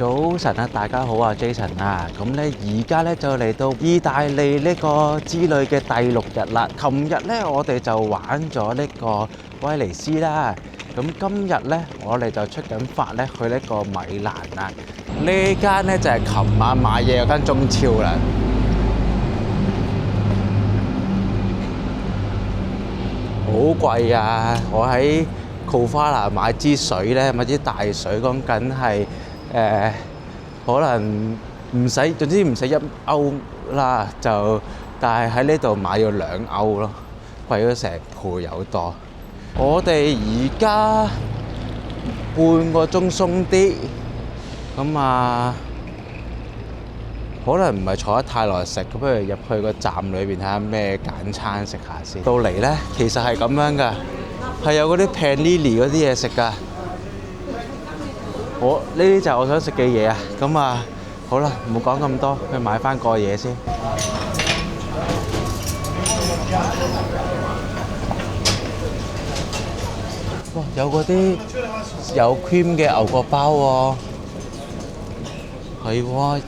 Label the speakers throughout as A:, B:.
A: 早晨啊，大家好啊，Jason 啊，咁咧而家咧就嚟到意大利呢個之旅嘅第6日啦。琴日咧我哋就玩咗呢個威尼斯啦，咁今日咧我哋就出緊發咧去呢個米蘭啊。呢間咧就係琴晚買嘢嗰間中超啦。好貴啊！我喺 Cofala 買支水咧，買支大水，講緊係可能唔使，總之唔使1歐啦，但係喺呢度買要2歐咯，貴咗成倍有多。我哋而家半個鐘鬆啲，咁啊，可能唔係坐得太耐食，咁不如入去個站裏邊睇下咩簡餐食下先。到嚟咧，其實係咁樣噶，係有嗰啲 panini 嗰啲嘢食噶。呢啲就係我想食嘅嘢啊！咁啊，好啦，唔好講咁多，去買翻個嘢先。哇！有嗰啲有 cream 嘅牛角包喎，係喎，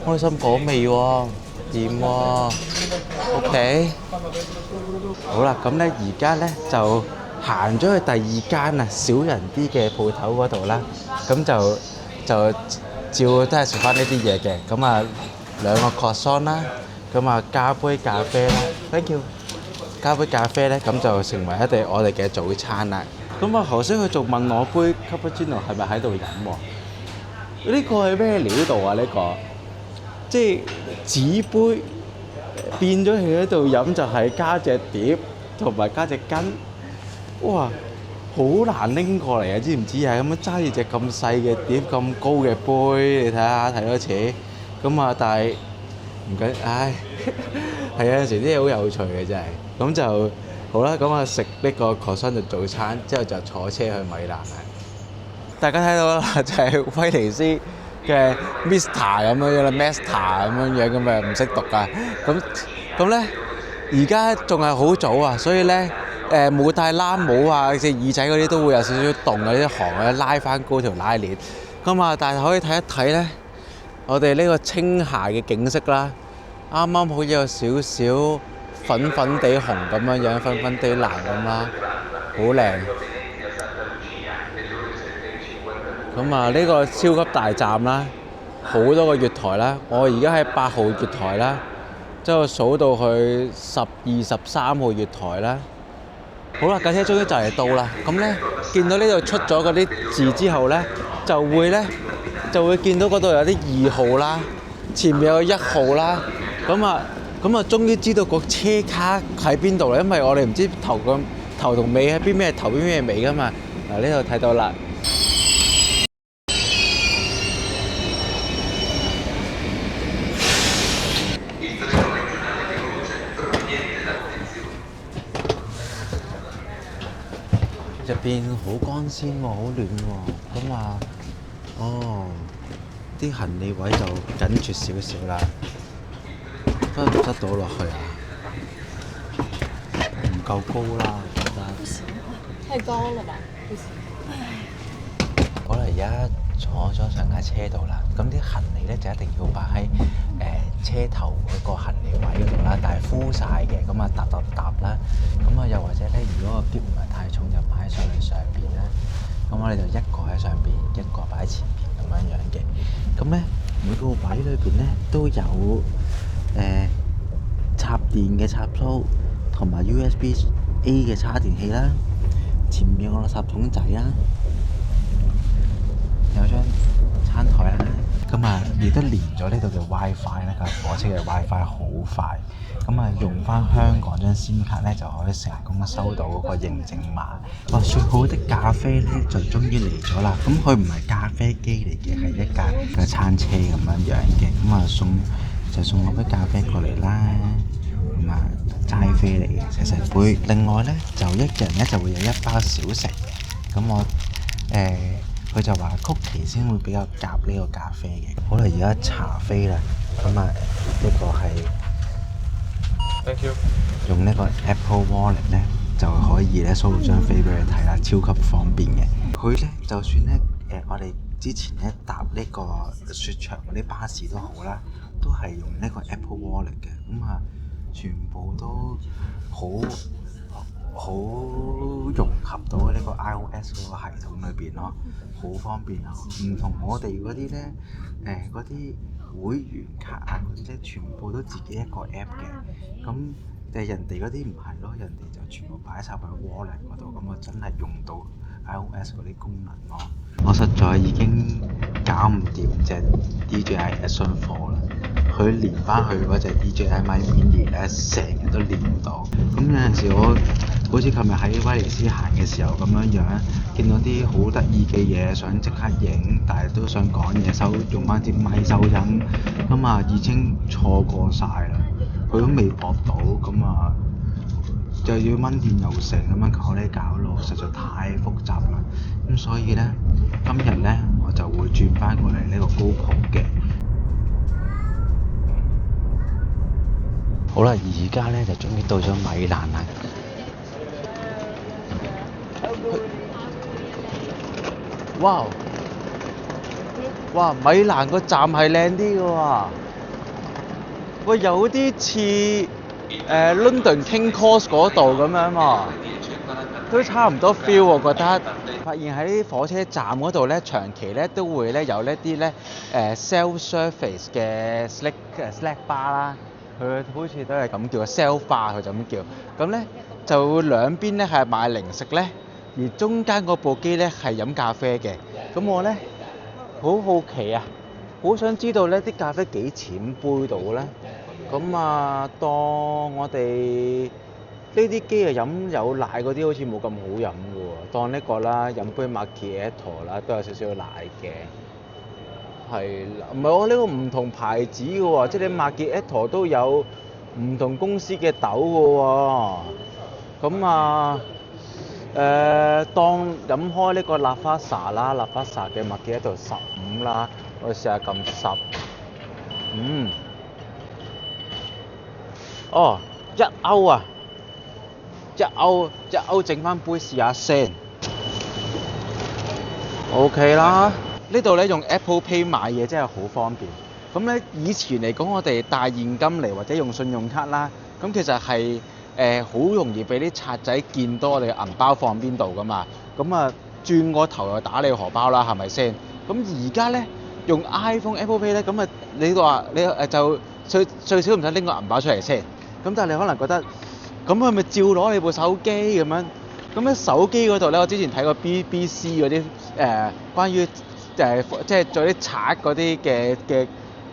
A: 開心果味喎，掂喎。OK，好啦，咁咧而家咧就行咗去第2間啊，少人啲嘅鋪頭嗰度啦。咁就照都係食翻呢啲嘢嘅。咁啊2個 croissant 啦，咁啊加杯咖啡啦 ，thank you。加杯咖啡咧，咁就成為我哋嘅早餐啦。咁啊頭先佢仲問我杯 cappuccino 係咪喺度飲喎？呢個係咩料度啊？呢個即係紙杯變咗佢喺度飲，就係加隻碟同埋加隻羹。哇！好難拎過嚟啊！知唔知啊？咁樣揸住隻咁細嘅碟，咁高嘅杯，你睇下睇多次。咁啊，但係唔緊，唉，係有陣時啲嘢好有趣嘅真係。咁就好啦。咁啊食呢個 croissant 就早餐，之後就坐車去米蘭啦。大家睇到啦，就係威尼斯嘅 Mister 咁樣樣啦 ，Master 咁樣樣咁啊，唔識讀啊。咁咧，而家仲係好早啊，所以咧。冇戴冷帽啊，隻耳仔嗰啲都會有少少凍啊，啲汗啊拉翻高條拉鏈。咁啊，但係可以睇一睇咧，我哋呢個青霞嘅景色啦，啱啱好似有少少粉粉地紅咁樣樣，粉粉地藍咁啦，好靚。咁啊，呢個超級大站啦，好多個月台啦，我而家喺8號月台啦，之後數到去12、13號月台啦。好啦，架車終於就嚟到啦。咁咧，見到呢度出咗嗰啲字之後咧，就會見到嗰度有啲2號啦，前面有1號啦。咁啊，終於知道個車卡喺邊度啦。因為我哋唔知頭同尾喺邊，咩頭邊咩尾噶嘛。嗱，呢度睇到啦。入邊好乾鮮喎，好暖喎。咁啊，啲行李位就緊住少少啦。得唔得到落去啊？唔夠高啦，我覺得。太高了吧？好啦，而家坐咗上架車度啦。咁啲行李咧就一定要擺喺車頭嗰個行李位嗰度啦，但係 full 晒嘅，咁啊搭啦。咁啊又或者咧，如果個篋唔係太重，就擺上去上邊啦。咁我哋就一個喺上邊，一個擺喺前邊咁樣樣嘅。咁咧每個位裏邊咧都有插電嘅插蘇同埋 USB-A 嘅叉電器啦。前面有個垃圾桶仔啦，有張餐台啦。咁啊，亦都連咗呢度嘅 WiFi 咧，架火車嘅 WiFi 好快。咁啊，用翻香港張 SIM 卡咧，就可以成功收到嗰個認證碼。哇！雪好的咖啡咧，就終於嚟咗啦。咁佢唔係咖啡機嚟嘅，係一架嘅餐車咁樣樣嘅。咁啊，送我杯咖啡過嚟啦。咁啊，齋啡嚟嘅，細細杯。另外咧，就一人咧就會有1包小食。咁我佢就話曲奇先會比較夾呢個咖啡嘅。好啦，而家茶飛啦。咁啊，呢個係 Thank you。用呢個 Apple Wallet 咧，就可以咧掃到張飛俾佢睇啦，超級方便嘅。佢咧就算咧我哋之前咧搭呢個雪場嗰啲巴士都好啦，都係用呢個 Apple Wallet 嘅，咁啊全部都好融合到呢個 iOS 嗰個系統裏邊咯，好方便啊！唔同我哋嗰啲咧，嗰啲會員卡啊嗰啲咧，全部都自己一個 app 嘅，咁人哋嗰啲唔係咯，人哋就全部擺晒喺 wallet 嗰度，咁啊真係用到 iOS 嗰啲功能咯。我實在已經搞唔掂隻 DJI Action 4啦，佢連翻去嗰隻 DJI Mini 咧，成日都連唔到。咁有陣時我好似琴日喺威尼斯行嘅時候咁樣，見到啲好得意嘅嘢，想即刻影，但係都想講嘢用翻支咪收音，咁啊已經錯過晒啦，佢都未駁到，咁啊就要掹電又成咁樣搞呢搞路，實在太複雜啦。咁所以呢，今日呢，我就會轉翻過嚟呢個 GoPro 嘅。好啦，而家呢就終於到咗米蘭啦。哇！米蘭個站係靚啲嘅喎，喂，有啲似London King Cross 嗰度咁樣喎，都差唔多 feel 我覺得。發現喺火車站嗰度咧，長期咧都會咧有一啲咧self-service 嘅 snack bar 啦，佢好似都係咁叫 self bar，佢就咁叫。咁咧就兩邊咧係賣零食咧，而中間嗰部機咧係飲咖啡嘅。咁我咧好好奇啊，好想知道咧啲咖啡幾錢杯到咧？咁啊，當我哋呢啲機啊飲有奶嗰啲好似冇咁好飲嘅喎，當呢個啦，飲杯 Macchiato 啦都有少少奶嘅，係啦，唔係我呢個唔同牌子嘅喎，即係你 Macchiato 都有唔同公司嘅豆嘅喎，咁啊當飲開呢個拉花沙啦，拉花沙嘅 Macchiato 15啦，我試下撳10，哦1歐啊！一歐整翻杯試下先 ，OK 啦。呢度咧用 Apple Pay 買嘢真係好方便。咁咧以前嚟講，我哋帶現金嚟或者用信用卡啦，咁其實係好容易俾啲賊仔見到我哋嘅銀包放邊度噶嘛。咁啊轉個頭又打你荷包啦，係咪先？咁而家咧用 iPhone Apple Pay 咧，咁啊你話你就最少唔使拎個銀包出嚟先。咁但係你可能覺得，咁佢咪照攞你部手機咁樣？咁喺手機嗰度咧，我之前睇過 BBC 嗰啲關於即係做啲賊嗰啲嘅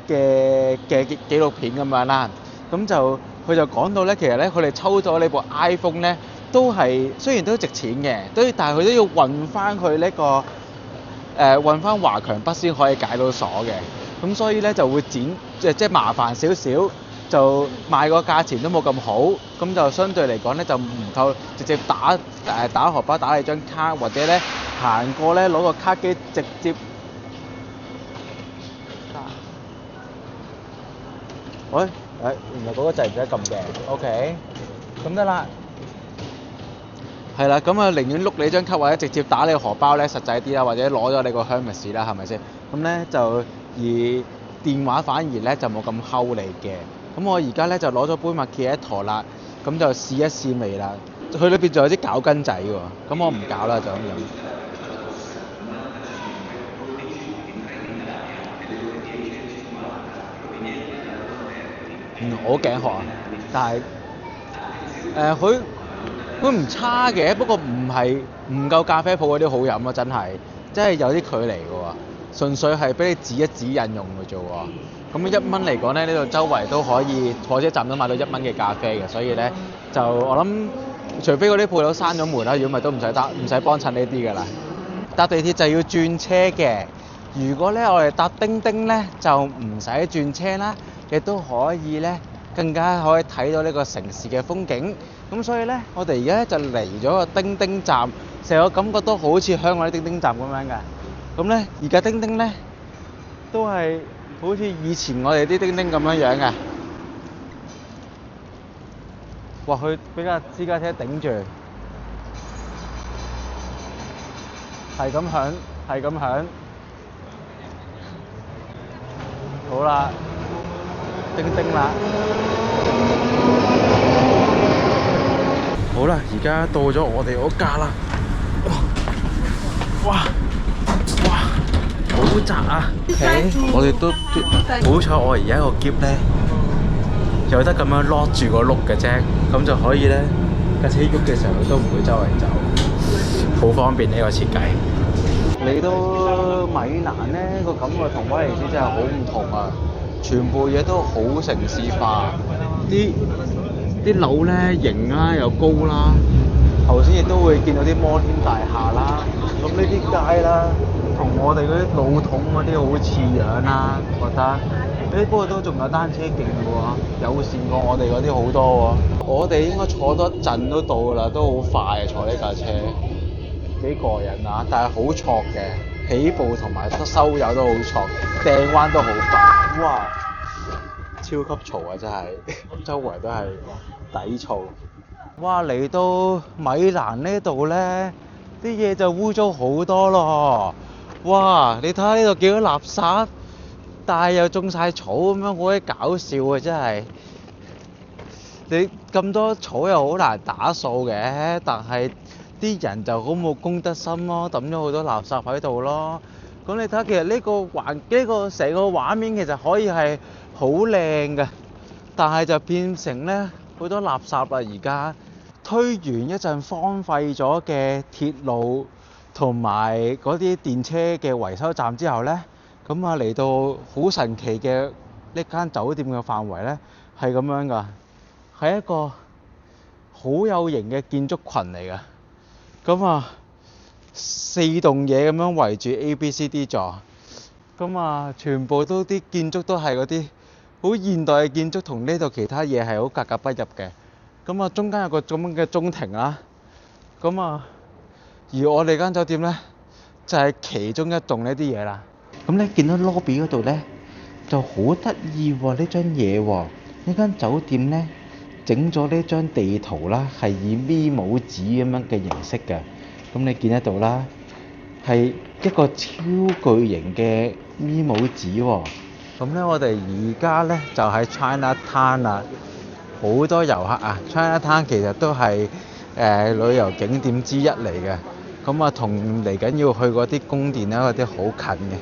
A: 紀錄片咁樣啦。咁就佢就講到咧，其實咧佢哋抽咗你部 iPhone 咧，都係雖然都值錢嘅，但係佢都要運翻去呢個運翻華強北先可以解到鎖嘅。咁所以咧就會即係麻煩少少。就賣個價錢都冇咁好，咁就相對嚟講咧就唔夠直接打荷包打你張卡，或者咧行過咧攞個卡機直接。喂，原來嗰個掣唔使撳嘅 ，OK，咁得啦。係啦，咁啊寧願碌你張卡或者直接打你荷包咧實際啲啦，或者攞咗你個香蜜士啦，係咪先？咁咧就而電話反而咧就冇咁睺你嘅。咁我而家咧就攞咗杯Macchiato啦，咁就試一試味啦。佢裏邊仲有啲攪筋仔喎，咁我唔攪啦，就咁飲。我頸渴啊，但係佢唔差嘅，不過唔夠咖啡鋪嗰啲好飲啊，真係有啲距離嘅喎，純粹係俾你指一指引用嘅啫喎。咁1蚊嚟講咧，呢度周圍都可以，火車站都買到1蚊嘅咖啡嘅，所以咧就我諗，除非嗰啲鋪頭閂咗門啦，如果唔係都唔使幫襯呢啲㗎啦。搭地鐵就要轉車嘅，如果咧我哋搭叮叮咧就唔使轉車啦，亦都可以咧更加可以睇到呢個城市嘅風景。咁所以咧，我哋而家就嚟咗個叮叮站，成個感覺都好似香港啲叮叮站咁樣㗎。咁咧而家叮叮咧都係好似以前我哋啲叮叮咁樣嘅，哇！佢俾架私家車頂住，係咁響，啦，叮叮啦。好啦，而家到咗我哋嗰架啦。哇！好窄啊！我哋都好彩，我而家個篋咧有得咁樣 lock 住個轆嘅啫，咁就可以咧架車喐嘅時候都唔會周圍走，好方便呢個設計。嚟到米蘭咧個感覺同威尼斯真係好唔同啊！全部嘢都好城市化，啲樓咧型啦又高啦，頭先亦都會見到啲摩天大廈啦。咁呢啲街啦，同我哋嗰啲老桶嗰啲好似樣啦，覺得。不過都仲有單車徑喎，友善過我哋嗰啲好多喎。我哋應該坐多陣都到㗎啦，都好快啊！坐呢架車幾過癮啊！但係好挫嘅，起步同埋收油都好挫，掟彎都好快。哇！超級嘈啊！真係，周圍都係底噪。哇！嚟到米蘭呢度咧〜啲嘢就污糟好多咯！哇！你睇下呢度幾多垃圾，但係又種晒草咁樣，好鬼搞笑啊！真係，你咁多草又好難打掃嘅，但係啲人就好冇公德心咯，抌咗好多垃圾喺度咯。咁你睇下，其實呢個成個畫面其實可以係好靚嘅，但係就變成咧好多垃圾啦而家。推完一陣荒廢咗嘅鐵路同埋嗰啲電車嘅維修站之後呢，咁啊嚟到好神奇嘅呢間酒店嘅範圍呢，係咁樣噶，係一個好有型嘅建築群嚟噶。咁啊4棟嘢咁樣圍住 A、B、C、D 座，咁啊全部都啲建築都係嗰啲好現代嘅建築，同呢度其他嘢係好格格不入嘅。咁啊，中間有個咁樣嘅中庭啦。咁啊，而我哋間酒店咧，就係其中一棟呢啲嘢啦。咁你見到 lobby 嗰度咧，就好得意喎呢張嘢喎。呢間酒店咧，整咗呢張地圖啦，係以咪姆紙咁樣嘅形式嘅。咁你見得到啦，係一個超巨型嘅咪姆紙喎。咁咧，我哋而家咧就喺 Chinatown 啦。好多遊客啊 ！Chinatown 其實都係旅遊景點之一嚟嘅，咁啊同嚟緊要去嗰啲宮殿咧嗰啲好近嘅，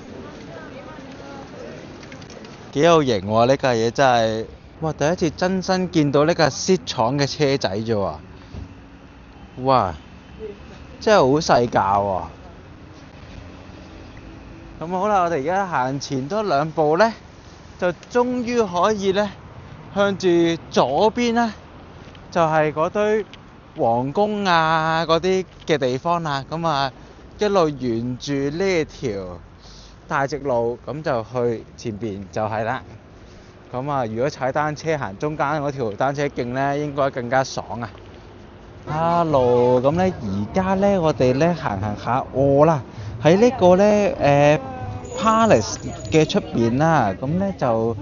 A: 幾有型喎！呢架嘢真係，哇！第一次真身見到呢架 Seat 廠嘅車仔啫喎，哇！真係好細架喎！咁好啦，我哋而家行前多2步咧，就終於可以咧。向住左邊咧，就係嗰堆皇宮啊嗰啲嘅地方啦。咁啊，一路沿住呢條大直路，咁就去前邊就係啦。咁啊，如果踩單車行中間嗰條單車徑咧，應該更加爽啊！Hello，咁咧而家咧我哋咧行下餓啦，喺呢個咧Palace 嘅出邊啦，咁咧就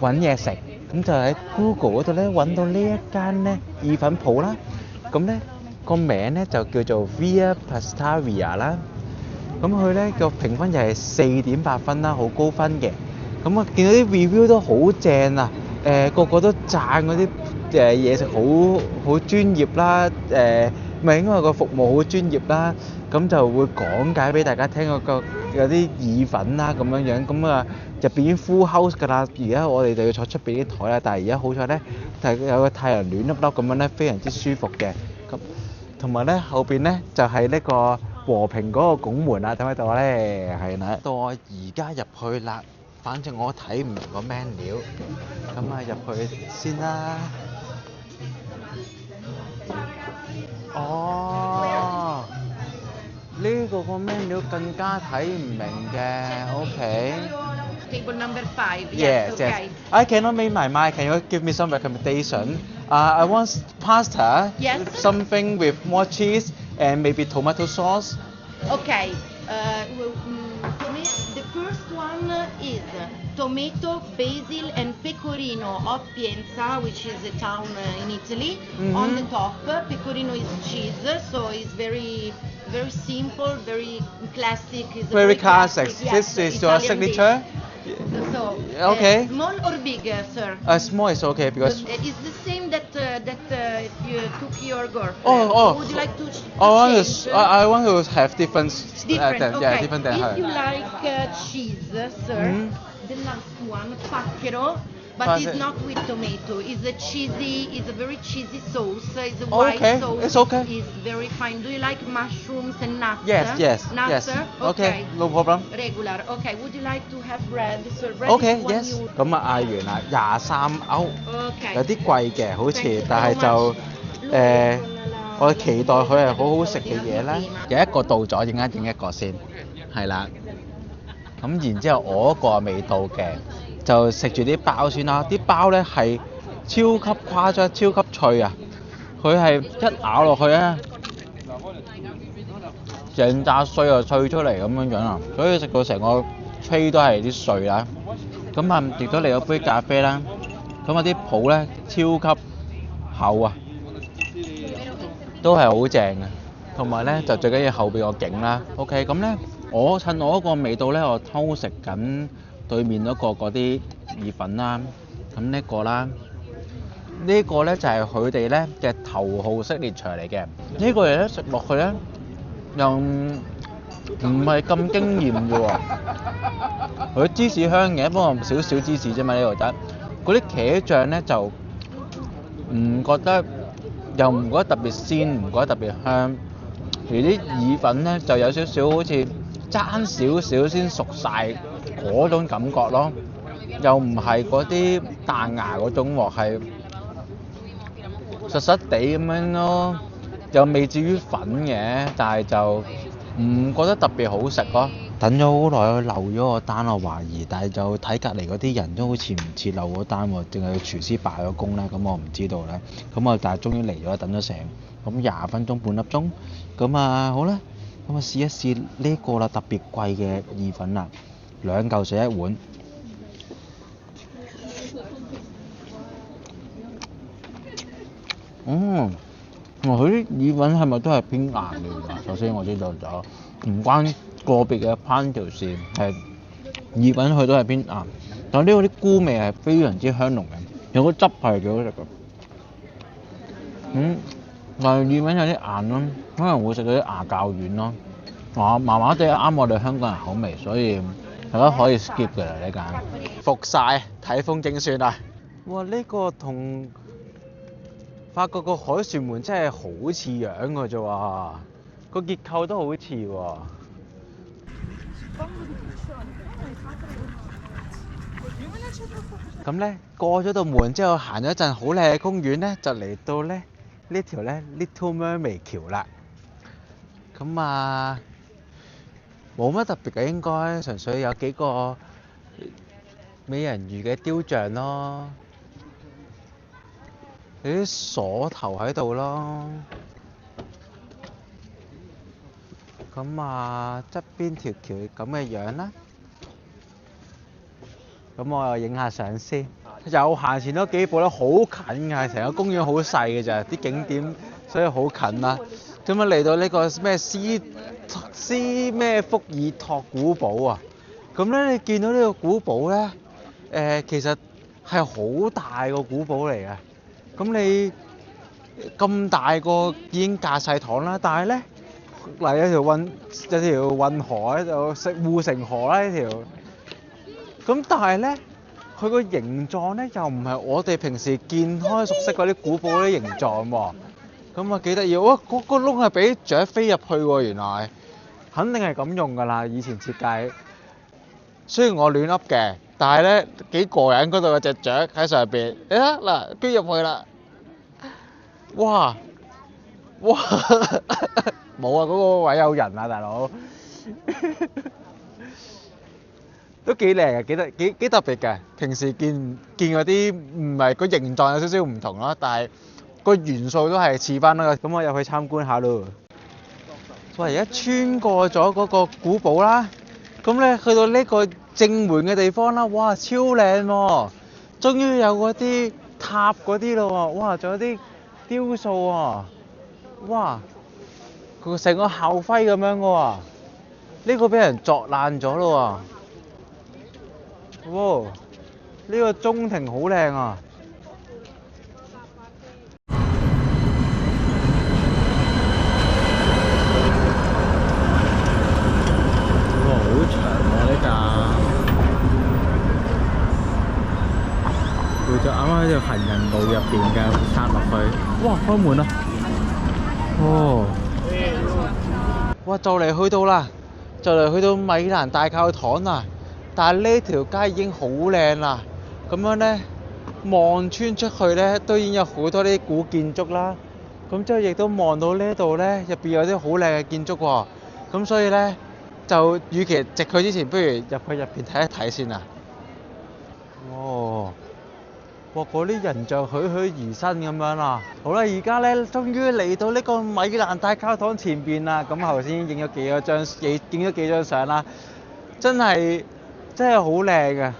A: 揾嘢食，咁就喺 Google 嗰度咧揾到呢一間咧意粉鋪啦。咁咧個名咧就叫做 Via Pastaria 啦。咁佢咧個評分又係4.8分啦，好高分嘅。咁啊見到啲 review 都好正啊，個個都讚嗰啲嘢食好專業啦，咪應該係個服務好專業啦。咁就會講解俾大家聽個有啲意粉啦咁樣樣，咁啊入邊已經 full house 㗎啦。而家我哋就要坐出邊啲台啦，但係而家好彩咧，係有個太陽暖粒粒咁樣咧，非常之舒服嘅。咁同埋咧後邊咧就係呢個和平嗰個拱門啦，睇唔睇到咧？係啦，到我而家入去啦。反正我睇唔明個 menu，咁啊入去先啦。哦。呢個 menu 更加睇唔明嘅 ，OK。Table
B: number 5.
A: Yes,
B: okay.
A: yes. I cannot make my mind. Can you give me some recommendation? I want pasta.
B: Yes.
A: Something with more cheese and maybe tomato sauce.
B: Okay. For me, the first one is tomato, basil, and pecorino of Pienza, which is a town in Italy.
A: Mm-hmm.
B: On the top, pecorino is cheese, so it's very simple, very classic.
A: Very classic.
B: Yes,
A: This is your
B: Italian
A: signature.
B: dish. So tomato.
A: Okay.
B: Small or big, sir?
A: Small is okay because.
B: It's the same that you took your girlfriend.
A: Oh.
B: Would you like to
A: I want
B: change?
A: to. I want to have different.
B: Different,
A: than,
B: okay.
A: Yeah, different than
B: If
A: her.
B: you like cheese, sir,
A: Mhm.
B: the last one, pacchero, but
A: Pacchero.
B: it's not with tomato. It's a cheesy, it's a very cheesy sauce. It's a
A: Oh,
B: white
A: okay.
B: sauce.
A: It's okay.
B: It's very fine. Do you like mushrooms and nuts?
A: Yes.
B: Nuts, sir?
A: Okay. No problem.
B: Regular. Okay. Would you like to have bread, sir? Bread
A: Okay.
B: is one
A: Yes.
B: euro.
A: 咁啊嗌完啦，23歐，Okay. 有啲貴嘅，好
B: Thank you
A: 似，但係
B: so
A: 就
B: much.
A: 我期待佢係好好食嘅嘢啦。有一個到咗，影一個先，係啦。咁然之後我嗰個未到嘅，就食住啲包先啦。啲包咧係超級誇張、超級脆啊！佢係一咬落去咧，成紮碎就脆出嚟咁樣啊！所以食到成個 tray 都係啲碎啦。咁啊，亦都嚟咗杯咖啡啦。咁啊啲泡咧超級厚啊！都係好正嘅，同埋咧就最緊要後邊個景啦。OK，咁咧我趁我嗰個味道咧，我偷食緊對面嗰個嗰啲意粉啦。咁呢個啦，呢個咧就係佢哋咧嘅頭號式列場嚟嘅。呢個嘢咧食落去咧又唔係咁驚豔嘅喎。佢芝士香嘅，不過少少芝士啫嘛呢度得。嗰啲茄醬咧就唔覺得。又唔覺得特別鮮，唔覺得特別香，而啲意粉咧就有少少好似爭少少先熟晒嗰種感覺咯，又唔係嗰啲彈牙嗰種喎，係實實地咁樣咯，又未至於粉嘅，但係就唔覺得特別好食咯。等咗好耐，我漏咗個單，我懷疑，但係就睇隔離嗰啲人都好似唔似漏咗單喎，淨係廚師罷咗工咧，咁我唔知道啦。咁我但係終於嚟咗，等咗成咁20分鐘半粒鐘，咁啊好啦，咁啊試一試呢個啦，特別貴嘅意粉啦，2嚿水一碗。佢啲意粉係咪都係偏硬嘅？首先我知道咗，唔關個別嘅烹調線，係意粉佢都係偏硬，但呢個啲菇味係非常之香濃嘅，有個汁係幾好食嘅。但係意粉有啲硬咯，可能會食到啲牙較軟咯，麻麻地啱我哋香港人口味，所以大家可以 skip 嘅啦呢間。服晒，睇風景算啦。哇！呢個同法國個凱旋門真係好似樣嘅啫喎，個結構都好似喎。咁咧過咗道門之後，行咗一陣好靚嘅公園咧，就嚟到咧呢條咧 Little Mermaid 橋啦。咁啊冇乜特別嘅，應該純粹有幾個美人魚嘅雕像咯。有啲鎖頭喺度咯，咁啊側邊條橋咁嘅樣啦，咁我又影下相先。又行前多幾步咧，好近㗎，成個公園好細嘅咋，啲景點所以好近啦。咁啊嚟到呢個咩斯咩福爾托古堡啊，咁咧你見到呢個古堡咧，其實係好大個古堡嚟嘅。咁你咁大個已經架晒堂啦，但係咧嗱有條運河喺度，護城河啦呢條。咁但係咧，佢個形狀咧又唔係我哋平時見開熟悉嗰啲古堡嗰啲形狀喎。咁啊幾得意，哇！嗰個窿係俾雀飛入去喎，原來肯定係咁用㗎啦。以前設計，雖然我亂噏嘅，但係咧幾過癮，嗰度有隻雀喺上邊。你睇嗱，飛入去啦！哇！冇啊，嗰個位有人啊，大佬。都幾靚嘅，幾特別嘅。平時見嗰啲唔係個形狀有少少唔同咯，但係個元素都係似翻啦。咁我入去參觀下咯。我而家穿過咗嗰個古堡啦，咁咧去到呢個正門嘅地方啦，哇！超靚喎，終於有嗰啲塔嗰啲咯喎，哇！仲有啲雕塑喎，哇！佢成個校徽咁樣嘅喎，呢個俾人鑿爛咗咯喎。哇！呢個中庭好靚啊！哇！好長喎呢架，佢就啱啱喺條行人路入邊嘅插落去。哇！開門啦！哦！哇！就嚟去到啦，就嚟去到米蘭大教堂啦。但係呢條街已經好靚啦，咁樣呢，望穿出去呢，都已經有好多啲古建築啦。咁之後亦都望到呢度呢，入邊有啲好靚嘅建築喎。咁所以呢，就與其直去之前，不如入去入邊睇一睇先啊。哦，哇！嗰啲人像栩栩如生咁樣啦。好啦，而家呢，終於嚟到呢個米蘭大教堂前邊啦。咁頭先影咗幾張相啦，真係好靚嘅。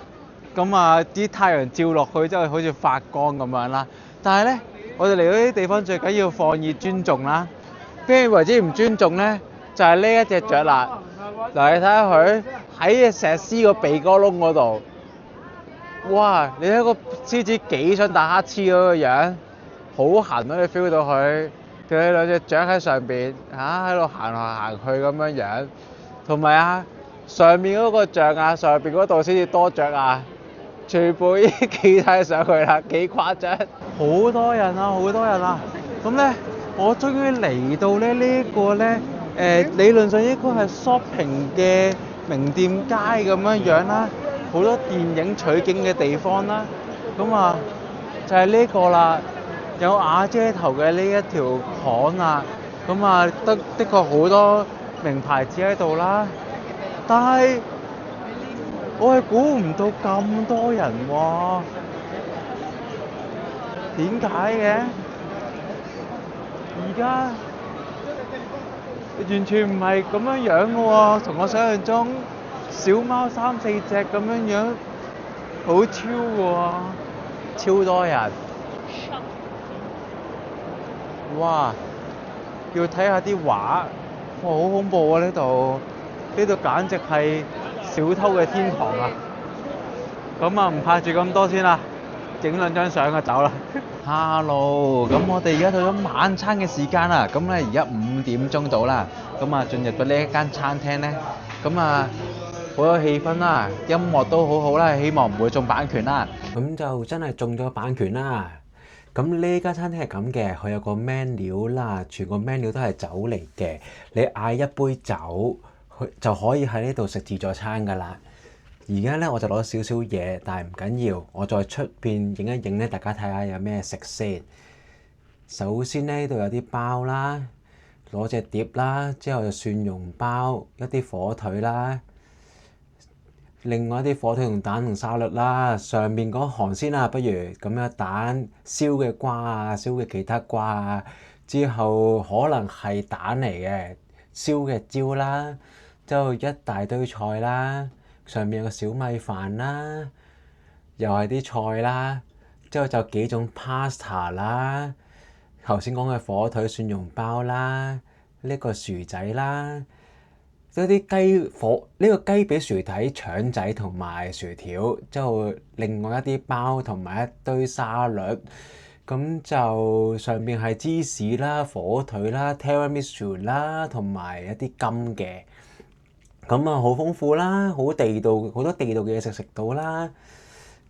A: 咁啊，啲太陽照落去之後好似發光咁樣啦。但係呢，我哋嚟到呢啲地方最緊要放意尊重啦。邊為之唔尊重呢？就係呢一隻雀啦。嗱，你睇下佢喺石獅個鼻哥窿嗰度。哇！你睇個獅子幾想打乞嗤嗰個樣，好痕啊！你 feel 到佢，佢兩隻雀喺上邊喺度行來行去咁樣樣，同埋啊上面嗰個象啊，上邊嗰度先至多雀啊，全部已經企晒上去啦，幾誇張！好多人啊，好多人啊！咁咧，我終於嚟到咧呢個咧理論上應該係 shopping 嘅名店街咁樣樣啦。好多電影取景嘅地方啦，咁啊就係呢個啦，有瓦遮頭嘅呢一條巷啊，咁啊的確好多名牌子喺度啦，但係我係估唔到咁多人喎，點解嘅？而家完全唔係咁樣樣嘅喎，同我想象中。小貓3、4隻咁樣樣，好超喎，超多人。哇！要睇下啲畫，哇，好恐怖啊！呢度簡直係小偷嘅天堂啊！咁啊，唔拍住咁多先啦，影兩張相就走啦。Hello，咁我哋而家到咗晚餐嘅時間啦。咁咧而家5點鐘到啦。咁啊，進入咗呢一間餐廳咧，咁啊〜好有氣氛啦，音樂都好好啦，希望唔會中版權啦。咁就真係中咗版權啦。咁呢間餐廳係咁嘅，佢有個 menu 啦，全個 menu 都係酒嚟嘅。你嗌一杯酒，就可以喺呢度食自助餐噶啦。而家咧我就攞少少嘢，但係唔緊要，我再出邊影一影咧，大家睇下有咩食先。首先呢度有啲包啦，攞隻碟啦，之後就蒜蓉包，一啲火腿啦。另外一啲火腿同蛋同沙律啦，上面嗰行先啊，不如咁樣蛋燒嘅瓜啊，燒嘅其他瓜啊，之後可能係蛋嚟嘅，燒嘅椒啦，之後一大堆菜啦，上面有個小米飯啦，又係啲菜啦，之後就幾種 pasta 啦，頭先講嘅火腿蒜蓉包啦，呢個薯仔啦。一啲呢個雞髀薯仔、腸仔同埋薯條，之後另外一啲包同埋一堆沙律，咁就上邊係芝士啦、火腿啦、tiramisu 啦，同埋一啲金嘅，咁啊好豐富啦，好地道，好多地道嘅嘢食到啦，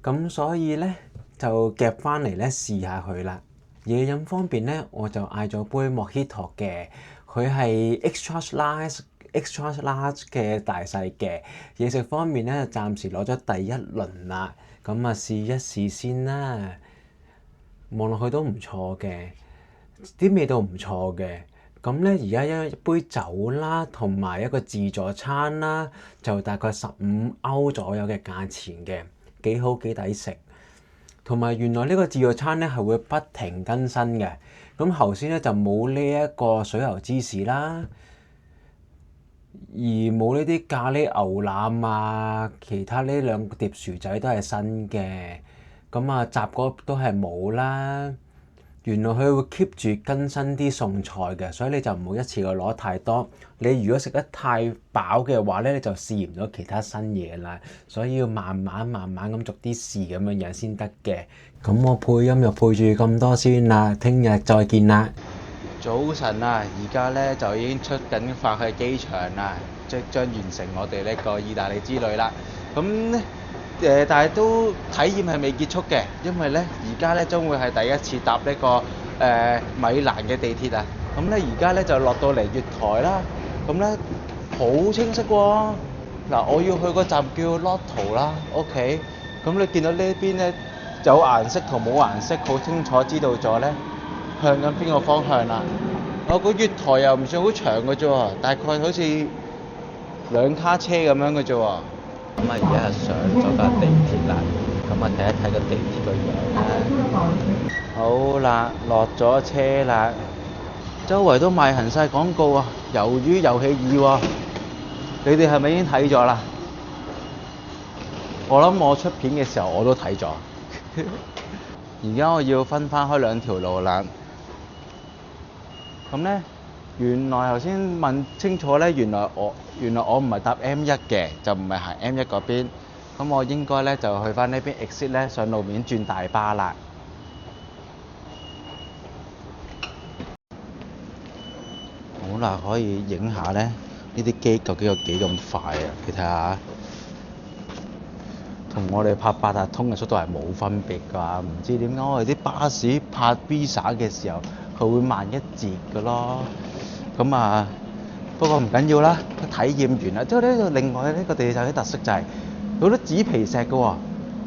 A: 咁所以咧就夾翻嚟咧試下佢啦。嘢飲方面咧，我就嗌咗杯 Mojito 嘅，佢係 extra large 嘅大細嘅。嘢食方面咧，暫時攞咗第一輪啦，咁啊試一試先啦。望落去都唔錯嘅，啲味道唔錯嘅。咁咧而家一杯酒啦，同埋一個自助餐啦，就大概15歐左右嘅價錢嘅，幾好幾抵食。同埋原來呢個自助餐咧係會不停更新嘅。咁頭先咧就冇呢一個水牛芝士啦。而冇呢啲咖喱牛腩啊，其他呢兩碟薯仔都係新嘅，咁啊雜果都係冇啦。
C: 原來佢會 keep 住更新啲餸菜嘅，所以你就唔好一次過攞太多。你如果食得太飽嘅話咧，你就試唔到其他新嘢啦。所以要慢慢咁逐啲試咁樣先得嘅。咁我配音就配住咁多先啦，聽日再見啦。
A: 早晨啊，而家咧就已經出緊發去機場啦，即將完成我哋呢個意大利之旅啦。咁但係都體驗係未結束嘅，因為咧而家咧將會係第一次搭呢個米蘭嘅地鐵啊。咁咧而家咧就落到嚟月台啦。咁咧好清晰喎。嗱，我要去個站叫 Lotto 啦，OK。咁你見到呢邊咧有顏色同冇顏色，好清楚知道咗咧向緊邊個方向啦。我個月台又唔算好長嘅啫喎，大概好似2卡車咁樣嘅啫喎。咁啊，而家係上咗架地鐵啦，咁啊睇一睇個地鐵個樣啦。好啦，落咗車啦，周圍都賣行晒廣告啊，魷魚遊戲2喎，你哋係咪已經睇咗啦？我諗我出片嘅時候我都睇咗。而家我要分翻開2條路啦。咁咧，原來頭先問清楚咧，原來我唔係搭 M1 嘅，就唔係行 M1 嗰邊。咁我應該咧就去翻呢邊 exit 咧，上路面轉大巴啦。好啦，可以影下咧，呢啲機究竟有幾咁快啊？你睇下，同我哋拍八達通嘅速度係冇分別㗎。唔知點解我哋啲巴士拍 B 省嘅時候，佢會慢1截㗎咯。咁啊，不過唔緊要啦，體驗完啦。之後呢度另外呢個地鐵嘅特色就係好多紙皮石嘅喎，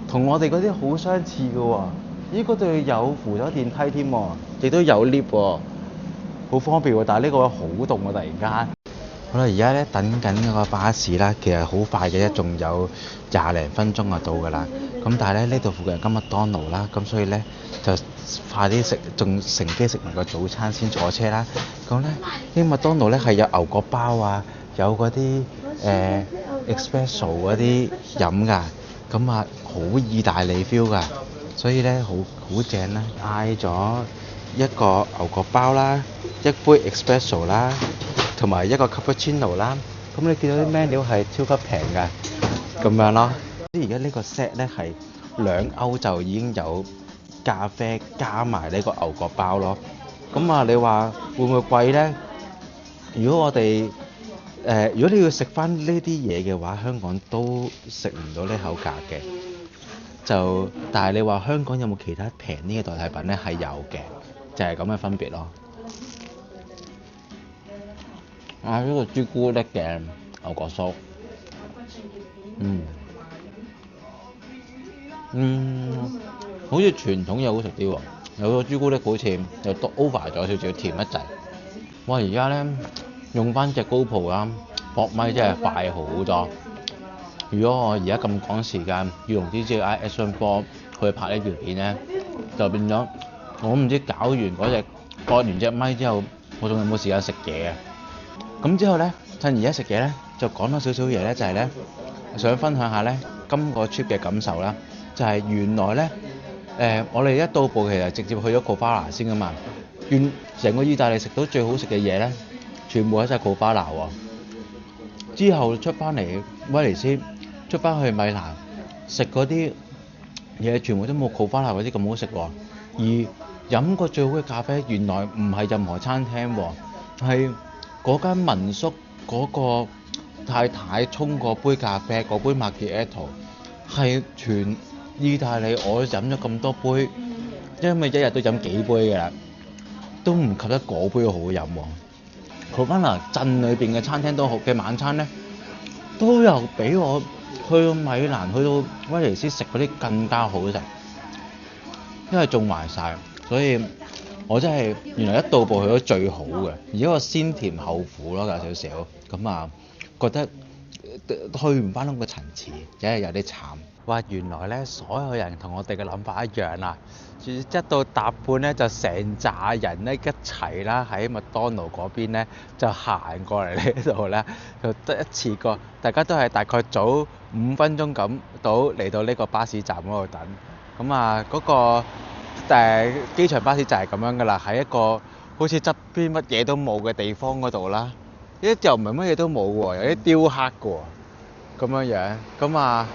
A: 同我哋嗰啲好相似嘅喎。咦，嗰度有扶手電梯添喎，亦都有 lift 喎，好方便喎。但係呢個好凍喎，突然間。好啦，而家咧等緊嗰個巴士啦，其實好快嘅啫，仲有20零分鐘就到㗎啦。咁但係咧呢度附近有間麥當勞啦，咁所以咧就快啲食，仲乘機食埋個早餐先坐車啦。咁咧啲麥當勞咧係有牛角包啊，有嗰啲espresso 嗰啲飲㗎，咁啊好意大利 feel 㗎，所以咧好正啦。嗌咗一個牛角包啦，一杯 espresso 啦，同埋一個 cappuccino 啦。咁你見到啲 menu 係超級平㗎，咁樣咯。而家呢個 set 咧係2歐就已經有咖啡加埋呢個牛角包咯。咁啊，你話會唔會貴咧？如果如果你要食翻呢啲嘢嘅話，香港都食唔到呢口價嘅。但係你話香港有冇其他平啲嘅代替品咧？係有嘅，就係咁嘅分別咯。呢個朱古力嘅牛角酥，好似傳統又好食啲喎，有個朱古力好似又多 over 咗少少，甜一陣。哇！而家咧用翻隻 GoPro 啦，搏咪真係快好多。如果我而家咁趕時間要用 DJI Action 4去拍呢條片咧，就變咗我唔知搞完搏完隻咪之後，我仲有冇時間食嘢啊？咁之後咧，趁而家食嘢咧，就講多少少嘢咧，就係咧想分享下咧今個 trip 嘅感受啦。就係原來咧，我哋一到埗其實直接去咗 Cofana 先噶嘛。成個意大利食到最好食嘅嘢咧，全部喺晒 Cofana 喎。之後出翻嚟威尼斯，出翻去米蘭食嗰啲嘢，全部都冇 Cofana 嗰啲咁好食喎。而飲過最好嘅咖啡，原來唔係任何餐廳喎，係嗰間民宿嗰個太太沖嗰杯咖啡，嗰杯 Macchiato 係全意大利我飲咗咁多杯，因為一日都飲幾杯㗎啦，都唔及得嗰杯好飲喎。Cofana 鎮裏邊嘅餐廳都好嘅晚餐咧，都有比我去到米蘭、去到威尼斯食嗰啲更加好食，因為種埋晒，所以我真係原來一到埗去咗最好嘅，而家我先甜後苦咯，有少少咁啊，覺得去唔翻嗰個層次，真係有啲慘。哇！原來咧所有人同我哋嘅諗法一樣啦，一到搭半咧就成扎人咧一齊啦，喺麥當勞嗰邊咧就行過嚟呢度咧，就得一次過，大家都係大概早5分鐘咁到嚟到呢個巴士站嗰度等。咁啊嗰個機場巴士就係咁樣噶啦，喺一個好似側邊乜嘢都冇嘅地方嗰度啦，又唔係乜嘢都冇喎，有啲雕刻嘅喎，咁樣樣，咁啊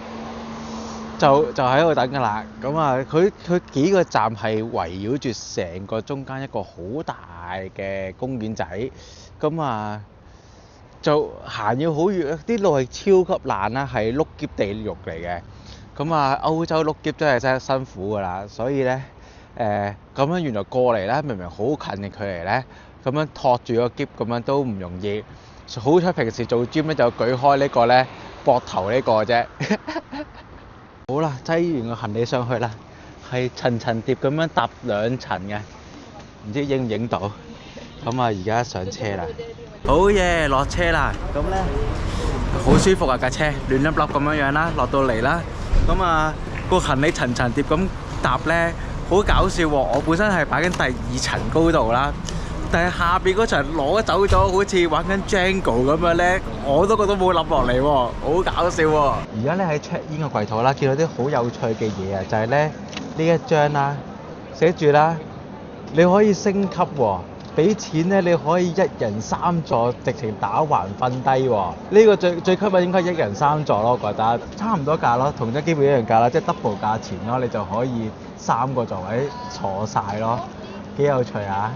A: 就喺度等噶啦，咁啊佢幾個站係圍繞住成個中間一個好大嘅公園仔，咁啊就行要好遠，啲路係超級爛啦，係碌篋地獄嚟嘅。咁啊，歐洲碌篋真係辛苦㗎啦，所以咧咁樣原來過嚟咧，明明好近嘅距離咧，咁樣托住個篋咁樣都唔容易。好彩平時做 gym 咧就舉開呢個咧膊頭呢個啫。好啦，擠完個行李上去啦，係層層疊咁樣搭2層嘅，唔知影唔影到？咁啊，而家上車啦。好嘢，落車啦！咁咧好舒服啊，架車亂粒粒咁樣啦，落到嚟啦。咁啊，個行李層層疊咁搭咧，好搞笑喎！我本身係擺緊第2層高度啦，但係下邊嗰層攞走咗，好似玩緊 Django 咁樣咧，我都覺得冇冧落嚟喎，好搞笑喎！而家咧喺 check in 嘅櫃枱啦，見到啲好有趣嘅嘢啊，就係咧呢一張啦，寫住啦，你可以升級喎。俾錢咧，你可以1人3座，直情打橫瞓低喎。呢個最吸引應該1人3座咯，我覺得差唔多價咯，同即基本一樣價啦，即係 double 價錢咯，你就可以3個座位坐晒咯，幾有趣啊！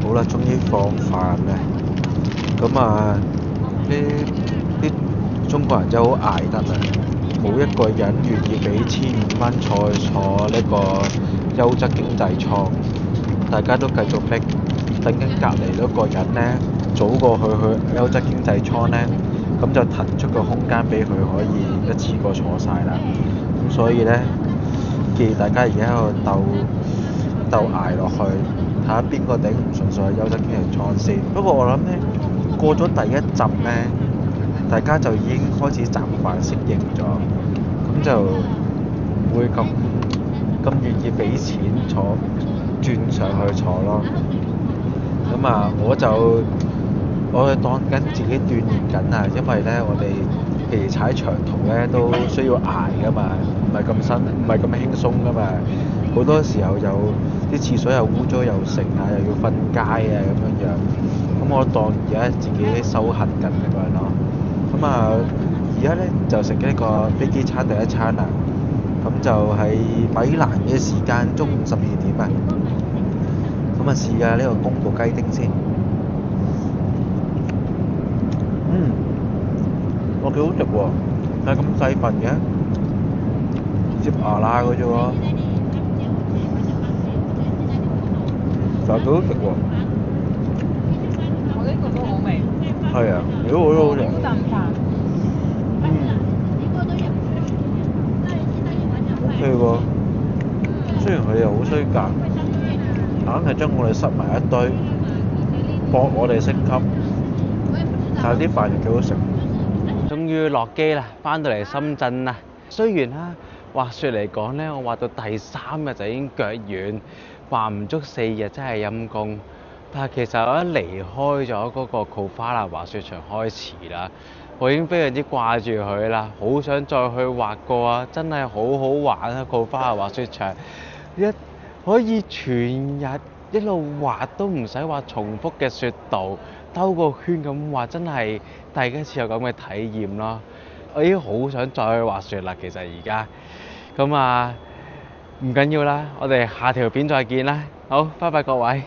A: 好啦，終於放飯啦。咁啊，啲中國人真係好捱得啊！冇一個人願意俾1500蚊坐呢個優質經濟艙，大家都繼續逼。等緊隔離嗰個人咧，早過去優質經濟艙咧，咁就騰出個空間俾佢可以一次過坐晒啦。咁所以咧，建議大家而家喺度鬥捱落去，睇下邊個頂唔順上去優質經濟艙先。不過我諗咧，過咗第一陣咧，大家就已經開始習慣適應咗，咁就唔會咁願意俾錢轉上去坐咯。咁啊，我當緊自己鍛鍊緊啊，因為咧我哋譬如踩長途咧都需要捱噶嘛，唔係咁輕鬆噶嘛，好多時候又啲廁所又污糟又剩啊，又要瞓街啊咁樣。咁我當而家自己修行緊咁樣咯。咁啊，而家咧就食呢個飛機餐第一餐啦。咁就係米蘭嘅時間，中午12點啊。咁啊，試下呢個宮保雞丁先。我幾好食喎，但係咁細份嘅，接牙啦嘅啫喎，但係幾好食喎。
D: 我呢個都好味。
A: 係啊，如果我都好食。
D: 好啖飯。
A: OK 喎，雖然佢哋好衰格，硬係將我哋塞埋一堆，博我哋升級，但係啲飯又幾好食。終於落機啦，翻到嚟深圳啦。雖然啦，滑雪嚟講咧，我滑到第3日就已經腳軟，滑唔足4日真係陰公。但係其實我一離開咗嗰個 Kofala 滑雪場開始啦，我已經非常之掛住佢啦，好想再去滑過啊！真係好好玩啊 Kofala 滑雪場，可以全日一路滑都唔使話重複嘅雪道，兜個圈咁滑，真係第一次有咁嘅體驗咯。我已經好想再去滑雪啦，其實而家咁啊，唔緊要啦，我哋下條片再見啦，好，拜拜各位。